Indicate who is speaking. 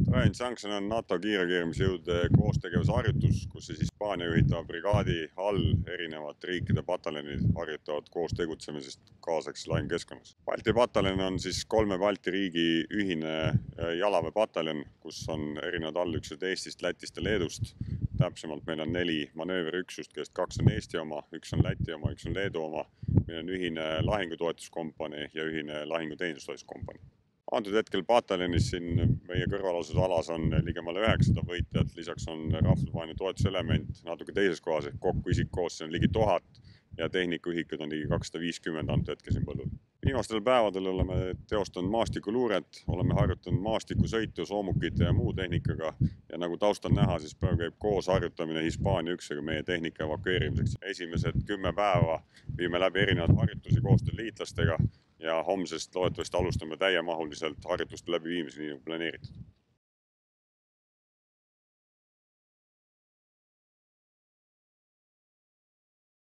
Speaker 1: Trident Junction on NATO kiirreageerimisjõudude koostegevusharjutus, kus siis Hispaania juhitava brigaadi all erinevate riikide pataljonid harjutavad koos tegutsemisest kaasaks lahingukeskkonnas. Balti pataljon on siis 3 Balti riigi ühine jalaväepataljon, kus on erinevad allüksused Eestist, Lätist ja Leedust. Täpsemalt meil on 4 manööverüksust, kellest 2 on Eesti oma, 1 on Läti oma, 1 on Leedu oma. Meil on ühine lahingutoetuskompanii ja ühine lahinguteenistustoetuskompanii. Antud hetkel pataljonis siin meie kõrvalasuse alas on ligemale 900 võitlejat, lisaks on rahvusvaheline toetuselement natuke teises kohas, ehk kokku isikkoosseis on ligi 1000 ja tehnikaühikud on ligi 250 antud hetkel siin põllul. Viimastel päevadel oleme teostanud maastikuluuret, oleme harjutanud maastikusõitu soomukite ja muu tehnikaga ja nagu taustal näha, siis praegu käib koos harjutamine Hispaania üksusega meie tehnika evakueerimiseks. Esimesed 10 päeva viime läbi erinevaid harjutusi koostööd liitlastega ja homsest loodetavasti alustame täiemahuliselt harjutuste läbiviimisi, nii nagu planeeritud.